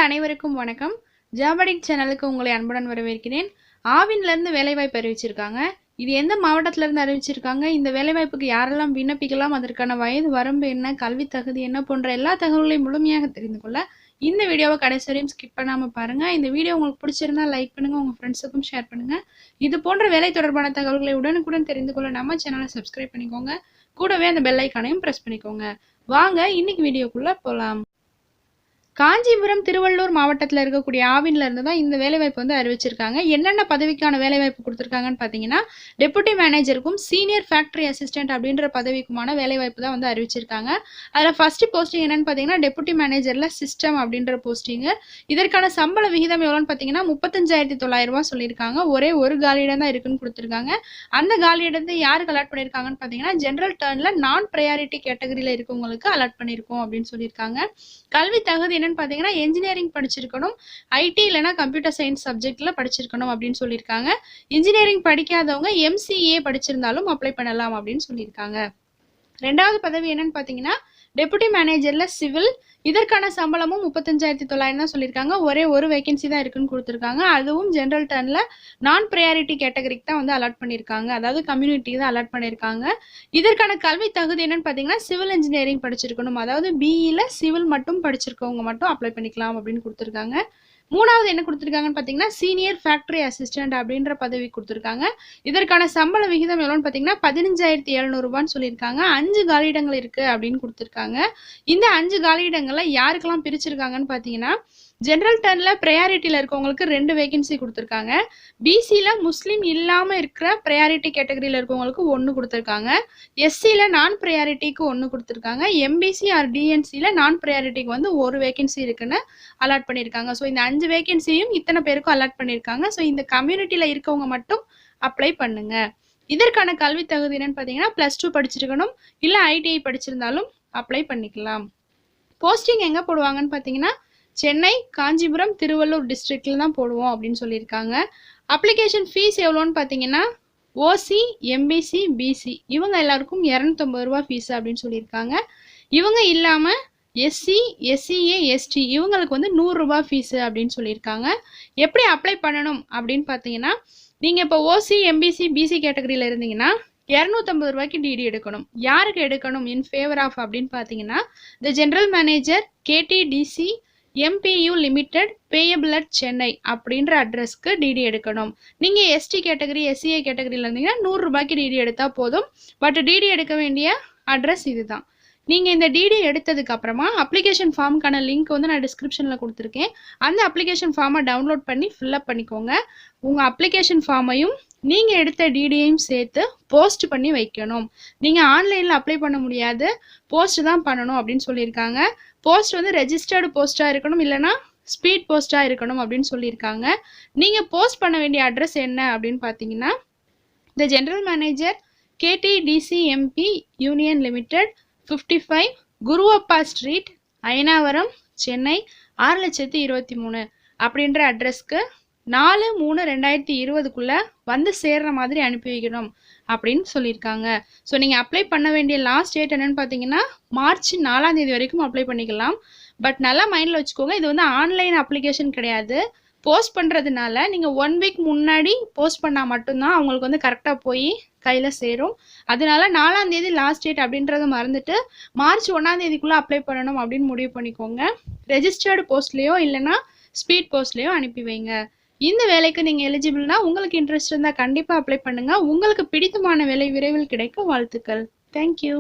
நண்பர்கள் அனைவருக்கும் வணக்கம். Addict சேனலுக்கு உங்களை அன்புடன் வரவேற்கிறேன். ஆவின்ல இருந்து வேலைவாய்ப்பு அறிவிச்சிருக்காங்க. இது எந்த மாவட்டத்துல இருந்து அறிவிச்சிருக்காங்க, இந்த வேலைவாய்ப்புக்கு யாரெல்லாம் விண்ணப்பிக்கலாம், அதற்கான வயது வரம்பு என்ன, கல்வி தகுதி என்ன போன்ற எல்லா தகவல்களையும் முழுமையாக தெரிந்து கொள்ள இந்த வீடியோவை கடைசி வரையும் ஸ்கிப் பண்ணாம பாருங்க. இந்த வீடியோ உங்களுக்கு பிடிச்சிருந்தா லைக் பண்ணுங்க, உங்க ஃப்ரெண்ட்ஸுக்கும் ஷேர் பண்ணுங்க. இது போன்ற வேலை தொடர்பான தகவல்களை உடனுக்குடன் தெரிந்து கொள்ள நம்ம சேனலை சப்ஸ்கிரைப் பண்ணிக்கோங்க. கூடவே அந்த பெல் ஐகானையும் பிரஸ் பண்ணிக்கோங்க. வாங்க இன்னைக்கு வீடியோக்குள்ள போலாம். காஞ்சிபுரம் திருவள்ளூர் மாவட்டத்தில் இருக்கக்கூடிய ஆவின்ல இருந்து தான் இந்த வேலைவாய்ப்பு வந்து அறிவிச்சிருக்காங்க. என்னென்ன பதவிக்கான வேலைவாய்ப்பு கொடுத்துருக்காங்கன்னு பார்த்தீங்கன்னா, டெபுட்டி மேனேஜருக்கும் சீனியர் ஃபேக்டரி அசிஸ்டன்ட் அப்படின்ற பதவிக்குமான வேலைவாய்ப்பு தான் வந்து அறிவிச்சிருக்காங்க. அதில் ஃபர்ஸ்ட் போஸ்டிங் என்னன்னு பார்த்தீங்கன்னா, டெபுட்டி மேனேஜர்ல சிஸ்டம் அப்படின்ற போஸ்டிங். இதற்கான சம்பள விகிதம் எவ்வளோன்னு பார்த்தீங்கன்னா 35,900 ரூபாய் சொல்லியிருக்காங்க. ஒரே ஒரு காலியிடம் தான் இருக்குன்னு கொடுத்துருக்காங்க. அந்த காலியிடத்தை யாருக்கு அலாட் பண்ணியிருக்காங்கன்னு பார்த்தீங்கன்னா, ஜென்ரல் டர்ன்ல நான் ப்ரையாரிட்டி கேட்டகரியில் இருக்கவங்களுக்கு அலாட் பண்ணியிருக்கோம் அப்படின்னு சொல்லியிருக்காங்க. கல்வி தகுதி என்னன்னு பார்த்தீங்கன்னா, இன்ஜினியரிங் படிச்சிருக்கணும், ஐடி இல்லைன்னா கம்ப்யூட்டர் சயின்ஸ் சப்ஜெக்ட்ல படிச்சிருக்கணும் அப்படின்னு சொல்லியிருக்காங்க. இன்ஜினியரிங் படிக்காதவங்க எம்சிஏ படிச்சிருந்தாலும் அப்ளை பண்ணலாம் அப்படின்னு சொல்லியிருக்காங்க. ரெண்டாவது பதவி என்னன்னு பார்த்தீங்கன்னா, டெபுட்டி மேனேஜர்ல சிவில். இதற்கான சம்பளமும் 35,900 தான் சொல்லியிருக்காங்க. ஒரே ஒரு வேகன்சி தான் இருக்குன்னு கொடுத்துருக்காங்க. அதுவும் ஜென்ரல் டர்ன்ல நான் ப்ரையாரிட்டி கேட்டகரிக்கு தான் வந்து அலாட் பண்ணியிருக்காங்க. அதாவது கம்யூனிட்டி தான் அலாட் பண்ணியிருக்காங்க. இதற்கான கல்வி தகுதி என்னன்னு பார்த்தீங்கன்னா, சிவில் இன்ஜினியரிங் படிச்சிருக்கணும். அதாவது பிஇல சிவில் மட்டும் படிச்சிருக்கவங்க மட்டும் அப்ளை பண்ணிக்கலாம் அப்படின்னு கொடுத்துருக்காங்க. மூணாவது என்ன கொடுத்துருக்காங்கன்னு பார்த்தீங்கன்னா, சீனியர் ஃபேக்டரி அசிஸ்டன்ட் அப்படின்ற பதவி கொடுத்துருக்காங்க. இதற்கான சம்பள விகிதம் எவ்வளோன்னு பார்த்தீங்கன்னா 15,700 ரூபான்னு சொல்லியிருக்காங்க. 5 காலியிடங்கள் இருக்கு அப்படின்னு கொடுத்துருக்காங்க. இந்த 5 காலியிடங்களை யாருக்கெல்லாம் பிரிச்சிருக்காங்கன்னு பார்த்தீங்கன்னா, ஜென்ரல் டர்ன்ல ப்ரையாரிட்டியில் இருக்கவங்களுக்கு 2 வேகன்சி கொடுத்துருக்காங்க. பிசியில் முஸ்லீம் இல்லாமல் இருக்கிற ப்ரையாரிட்டி கேட்டகரியில் இருக்கவங்களுக்கு 1 கொடுத்துருக்காங்க. எஸ்சியில் நான் ப்ரையாரிட்டிக்கு 1 கொடுத்துருக்காங்க. எம்பிசி ஆர் டிஎன்சியில் நான் ப்ரையாரிட்டிக்கு வந்து 1 வேகன்சி இருக்குன்னு அலாட் பண்ணியிருக்காங்க. ஸோ இந்த 5 வேகன்சியும் இத்தனை பேருக்கும் அலாட் பண்ணியிருக்காங்க. ஸோ இந்த கம்யூனிட்டியில் இருக்கவங்க மட்டும் அப்ளை பண்ணுங்க. இதற்கான கல்வி தகுதி என்னன்னு பார்த்தீங்கன்னா, +2 படிச்சிருக்கணும், இல்லை ஐடிஐ படிச்சிருந்தாலும் அப்ளை பண்ணிக்கலாம். போஸ்டிங் எங்கே போடுவாங்கன்னு பார்த்தீங்கன்னா, சென்னை, காஞ்சிபுரம், திருவள்ளூர் டிஸ்ட்ரிக்ட்ல தான் போடுவோம் அப்படின்னு சொல்லியிருக்காங்க. அப்ளிகேஷன் ஃபீஸ் எவ்வளோன்னு பார்த்தீங்கன்னா, ஓசி, எம்பிசி, பிசி இவங்க எல்லாருக்கும் 250 ரூபா ஃபீஸ் அப்படின்னு சொல்லியிருக்காங்க. இவங்க இல்லாமல் எஸ்சி, எஸ்சிஏ, எஸ்டி இவங்களுக்கு வந்து 100 ரூபாய் ஃபீஸு அப்படின்னு சொல்லியிருக்காங்க. எப்படி அப்ளை பண்ணணும் அப்படின்னு பார்த்தீங்கன்னா, நீங்கள் இப்போ ஓசி, எம்பிசி, பிசி கேட்டகரியில் இருந்தீங்கன்னா 250 ரூபாய்க்கு டிடி எடுக்கணும். யாருக்கு எடுக்கணும் இன் ஃபேவர் ஆஃப் அப்படின்னு பார்த்தீங்கன்னா, the general manager KTDC MPU limited payable at Chennai அப்படின்ற அட்ரஸ்க்கு டிடி எடுக்கணும். நீங்கள் எஸ்டி கேட்டகரி, எஸ்சிஏ கேட்டகரியில் இருந்தீங்கன்னா 100 ரூபாய்க்கு டிடி எடுத்தால் போதும். பட் டிடி எடுக்க வேண்டிய அட்ரஸ் இதுதான். நீங்கள் இந்த டிடி எடுத்ததுக்கு அப்புறமா அப்ளிகேஷன் ஃபார்முக்கான லிங்க் வந்து நான் டிஸ்கிரிப்ஷனில் கொடுத்துருக்கேன். அந்த அப்ளிகேஷன் ஃபார்மை டவுன்லோட் பண்ணி ஃபில்அப் பண்ணிக்கோங்க. உங்கள் அப்ளிகேஷன் ஃபார்மையும் நீங்கள் எடுத்த டிடியையும் சேர்த்து போஸ்ட் பண்ணி வைக்கணும். நீங்கள் ஆன்லைனில் அப்ளை பண்ண முடியாது, போஸ்ட் தான் பண்ணணும் அப்படின்னு சொல்லியிருக்காங்க. போஸ்ட் வந்து ரெஜிஸ்டர்டு போஸ்ட்டாக இருக்கணும், இல்லைனா ஸ்பீட் போஸ்ட்டாக இருக்கணும் அப்படின்னு சொல்லியிருக்காங்க. நீங்கள் போஸ்ட் பண்ண வேண்டிய அட்ரஸ் என்ன அப்படின்னு பார்த்தீங்கன்னா, the general manager KTDCMP union limited 55 Guruvappa street, Ayanavaram, Chennai 6,23,000 அப்படின்ற அட்ரஸ்க்கு 4/3/2020 வந்து சேர்ற மாதிரி அனுப்பி வைக்கணும் அப்படின்னு சொல்லியிருக்காங்க. ஸோ நீங்கள் அப்ளை பண்ண வேண்டிய லாஸ்ட் டேட் என்னன்னு பார்த்தீங்கன்னா, மார்ச் 4ஆம் தேதி வரைக்கும் அப்ளை பண்ணிக்கலாம். பட் நல்லா மைண்டில் வச்சுக்கோங்க, இது வந்து ஆன்லைன் அப்ளிகேஷன் கிடையாது. போஸ்ட் பண்ணுறதுனால நீங்கள் 1 வீக் முன்னாடி போஸ்ட் பண்ணால் மட்டும்தான் அவங்களுக்கு வந்து கரெக்டாக போய் கையில் சேரும். அதனால 4ஆம் தேதி லாஸ்ட் டேட் அப்படின்றத மறந்துட்டு மார்ச் 1ஆம் தேதிக்குள்ளே அப்ளை பண்ணணும் அப்படின்னு முடிவு பண்ணிக்கோங்க. ரெஜிஸ்டர்டு போஸ்ட்லேயோ இல்லைனா ஸ்பீட் போஸ்ட்லேயோ அனுப்பி வைங்க. இந்த வேலைக்கு நீங்கள் எலிஜிபிள்னா, உங்களுக்கு இன்ட்ரெஸ்ட் இருந்தால் கண்டிப்பாக அப்ளை பண்ணுங்கள். உங்களுக்கு பிடித்தமான வேலை விரைவில் கிடைக்க வாழ்த்துக்கள். தேங்க்யூ.